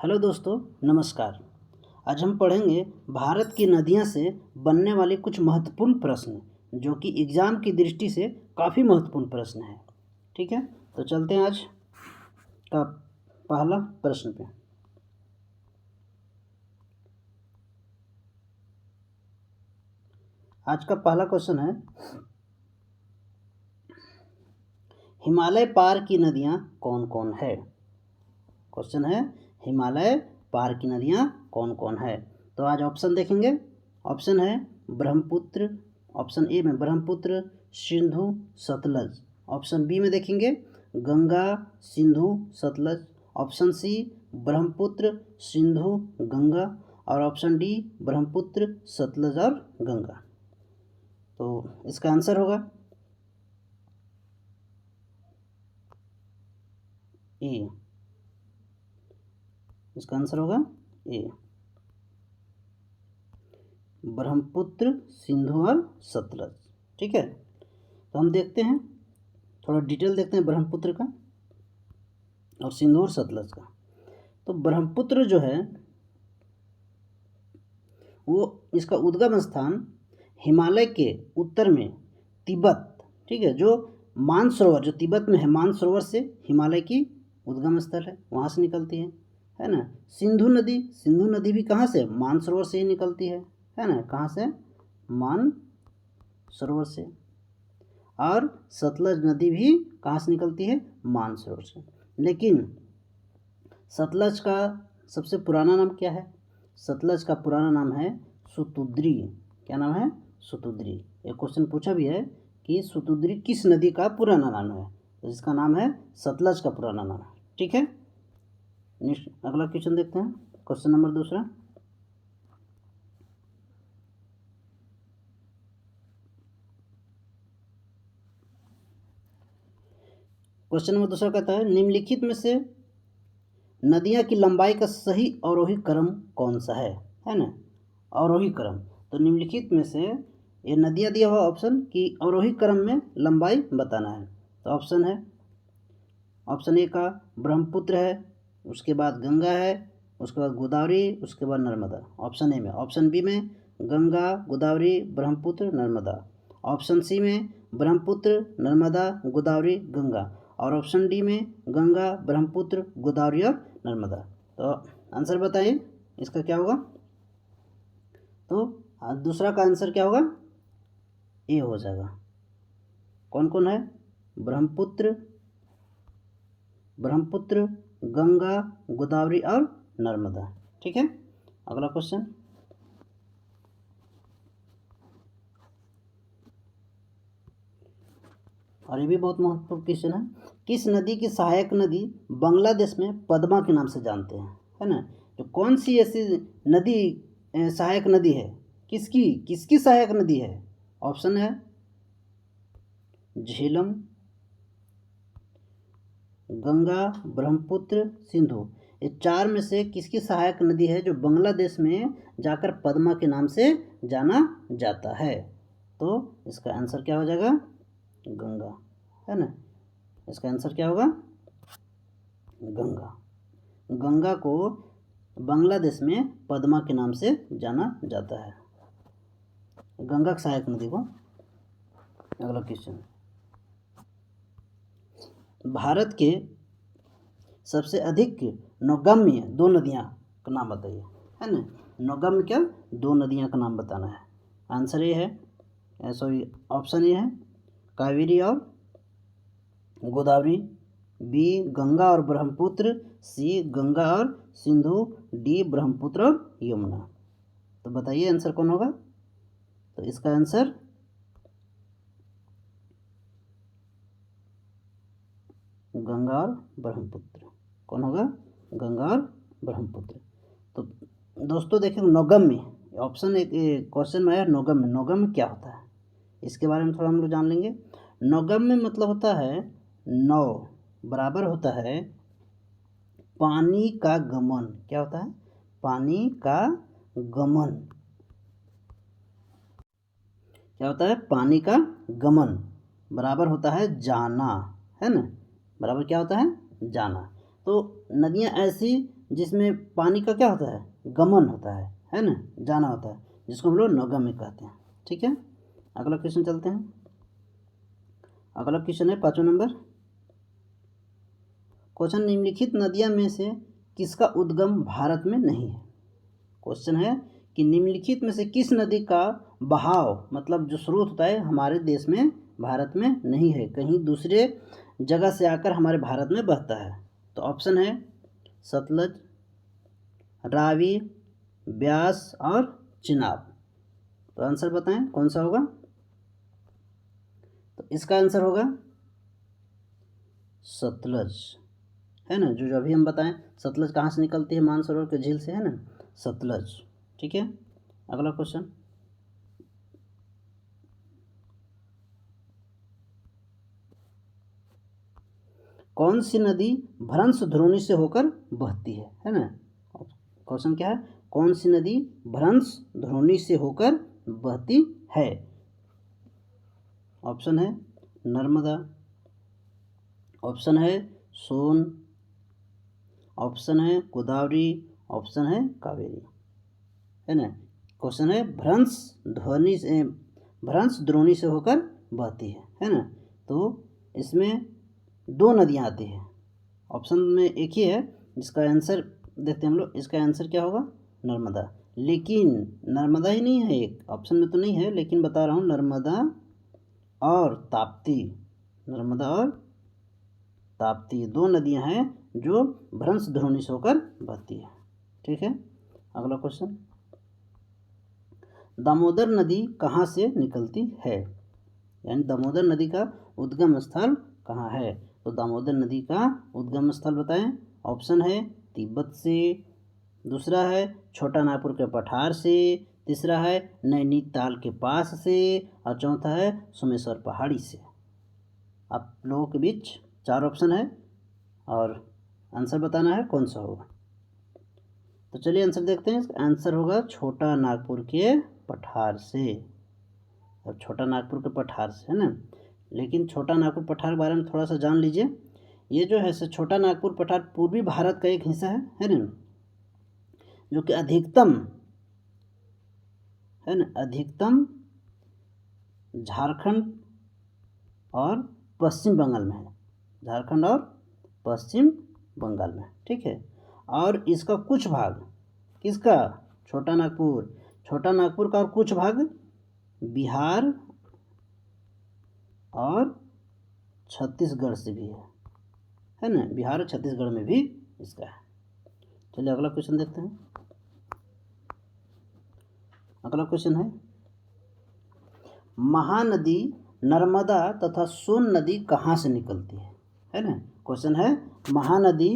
Hello दोस्तों, नमस्कार। आज हम पढ़ेंगे भारत की नदियां से बनने वाले कुछ महत्वपूर्ण प्रश्न, जो कि एग्ज़ाम की दृष्टि से काफ़ी महत्वपूर्ण प्रश्न है। ठीक है, तो चलते हैं आज का पहला प्रश्न पे। आज का पहला क्वेश्चन है, हिमालय पार की नदियां कौन कौन है। क्वेश्चन है, हिमालय पार की नदियां कौन कौन है। तो आज ऑप्शन देखेंगे। ऑप्शन है ब्रह्मपुत्र, ऑप्शन ए में ब्रह्मपुत्र, सिंधु, सतलज। ऑप्शन बी में देखेंगे गंगा, सिंधु, सतलज। Option c Brahmaputra, Sindhu, Ganga. और ऑप्शन डी ब्रह्मपुत्र, सतलज और गंगा। तो इसका आंसर होगा ए। इसका आंसर होगा ए, ब्रह्मपुत्र, सिंधु और सतलज। ठीक है, तो हम देखते हैं, थोड़ा डिटेल देखते हैं ब्रह्मपुत्र का और सिंधु और सतलज का। तो ब्रह्मपुत्र जो है वो इसका उद्गम स्थान हिमालय के उत्तर में तिब्बत, ठीक है, जो मानसरोवर, जो तिब्बत में है, मानसरोवर से हिमालय की उद्गम स्थल है, वहाँ से निकलती है ना। सिंधु नदी भी कहाँ से, मानसरोवर से ही निकलती है ना। कहाँ से, मानसरोवर से। और सतलज नदी भी कहाँ से निकलती है, मानसरोवर से। लेकिन सतलज का सबसे पुराना नाम क्या है। सतलज का पुराना नाम है सुतुद्री। क्या नाम है, सुतुद्री। एक क्वेश्चन पूछा भी है कि सुतुद्री किस नदी का पुराना नाम है, तो इसका नाम है सतलज का पुराना नाम है। ठीक है, नेक्स्ट अगला क्वेश्चन देखते हैं, क्वेश्चन नंबर दूसरा। क्वेश्चन नंबर दूसरा कहता है, निम्नलिखित में से नदियां की लंबाई का सही अवरोही क्रम कौन सा है ना। अवरोही क्रम, तो निम्नलिखित में से ये नदियां दिया हुआ ऑप्शन कि अवरोही क्रम में लंबाई बताना है। तो ऑप्शन है, ऑप्शन ए का ब्रह्मपुत्र है, उसके बाद गंगा है, उसके बाद गोदावरी, उसके बाद नर्मदा। ऑप्शन ए में। ऑप्शन बी में गंगा, गोदावरी, ब्रह्मपुत्र, नर्मदा। ऑप्शन सी में ब्रह्मपुत्र, नर्मदा, गोदावरी, गंगा। और ऑप्शन डी में गंगा, ब्रह्मपुत्र, गोदावरी और नर्मदा। तो आंसर बताइए इसका क्या होगा। तो दूसरा का आंसर क्या होगा, ए हो जाएगा। कौन कौन है, ब्रह्मपुत्र, गंगा, गोदावरी और नर्मदा। ठीक है, अगला क्वेश्चन। और ये भी बहुत महत्वपूर्ण क्वेश्चन है, किस नदी की सहायक नदी बांग्लादेश में पद्मा के नाम से जानते हैं, है ना। तो कौन सी ऐसी नदी सहायक नदी है, किसकी सहायक नदी है। ऑप्शन है झेलम, गंगा, ब्रह्मपुत्र, सिंधु। ये चार में से किसकी सहायक नदी है जो बांग्लादेश में जाकर पद्मा के नाम से जाना जाता है। तो इसका आंसर क्या हो जाएगा, गंगा, है ना। इसका आंसर क्या होगा, गंगा। गंगा को बांग्लादेश में पद्मा के नाम से जाना जाता है, गंगा की सहायक नदी को। अगला क्वेश्चन, भारत के सबसे अधिक नौगम्य दो नदियां का नाम बताइए, है ना। नौगम्य क्या, दो नदियां का नाम बताना है। आंसर ये है, सॉरी, ऑप्शन ये है कावेरी और गोदावरी, बी गंगा और ब्रह्मपुत्र, सी गंगा और सिंधु, डी ब्रह्मपुत्र और यमुना। तो बताइए आंसर कौन होगा। तो इसका आंसर गंगा और ब्रह्मपुत्र। कौन होगा, गंगा और ब्रह्मपुत्र। तो दोस्तों देखिए, नौगम्य ऑप्शन, एक क्वेश्चन में आया नौगम्य। नौगम्य क्या होता है, इसके बारे में थोड़ा हम लोग जान लेंगे। नौगम्य मतलब होता है, नौ बराबर होता है पानी का गमन। क्या होता है, पानी का गमन। क्या होता है, पानी का गमन बराबर होता है जाना, है ना। बराबर क्या होता है, जाना। तो नदियां ऐसी जिसमें पानी का क्या होता है, गमन होता है ना, जाना होता है, जिसको हम लोग नौगम्य कहते हैं। ठीक है, अगला क्वेश्चन चलते हैं। अगला क्वेश्चन है 5वां नंबर क्वेश्चन, निम्नलिखित नदियाँ में से किसका उद्गम भारत में नहीं है। क्वेश्चन है कि निम्नलिखित में से किस नदी का बहाव, मतलब जो स्रोत होता है, हमारे देश में, भारत में नहीं है, कहीं दूसरे जगह से आकर हमारे भारत में बहता है। तो ऑप्शन है सतलज, रावी, ब्यास और चिनाब। तो आंसर बताएं कौन सा होगा। तो इसका आंसर होगा सतलज, है ना, जो अभी हम बताएं, सतलज कहाँ से निकलती है, मानसरोवर के झील से, है ना, सतलज। ठीक है, अगला क्वेश्चन, कौन सी नदी भ्रंश द्रोणी से होकर बहती है ना। क्वेश्चन क्या है, कौन सी नदी भ्रंश द्रोणी से होकर बहती है। ऑप्शन है नर्मदा, ऑप्शन है सोन, ऑप्शन है गोदावरी, ऑप्शन है कावेरी, है ना। क्वेश्चन है भ्रंश द्रोणी से होकर बहती है ना। तो इसमें दो नदियाँ आती हैं, ऑप्शन में एक ही है, जिसका आंसर देखते हैं हम लोग। इसका आंसर क्या होगा, नर्मदा। लेकिन नर्मदा ही नहीं है, एक ऑप्शन में तो नहीं है, लेकिन बता रहा हूँ, नर्मदा और ताप्ती, नर्मदा और ताप्ती दो नदियां हैं जो भ्रंश द्रोणी से होकर बहती है। ठीक है, अगला क्वेश्चन, दामोदर नदी कहाँ से निकलती है, यानी दामोदर नदी का उद्गम स्थल कहाँ है। तो दामोदर नदी का उद्गम स्थल बताएं। ऑप्शन है तिब्बत से, दूसरा है छोटा नागपुर के पठार से, तीसरा है नैनीताल के पास से, और चौथा है सोमेश्वर पहाड़ी से। आप लोगों के बीच 4 ऑप्शन है और आंसर बताना है कौन सा होगा। तो चलिए आंसर देखते हैं। आंसर होगा छोटा नागपुर के पठार से, और छोटा नागपुर के पठार से, है ना। लेकिन छोटा नागपुर पठार के बारे में थोड़ा सा जान लीजिए। ये जो है छोटा नागपुर पठार पूर्वी भारत का एक हिस्सा है ना, जो कि अधिकतम, है ना, अधिकतम झारखंड और पश्चिम बंगाल में है, झारखंड और पश्चिम बंगाल में। ठीक है, और इसका कुछ भाग, किसका, छोटा नागपुर का और कुछ भाग बिहार और छत्तीसगढ़ से भी है ना, बिहार और छत्तीसगढ़ में भी इसका है। चलिए अगला क्वेश्चन देखते हैं। अगला क्वेश्चन है, महानदी नर्मदा तथा सोन नदी कहाँ से निकलती है ना। क्वेश्चन है, महानदी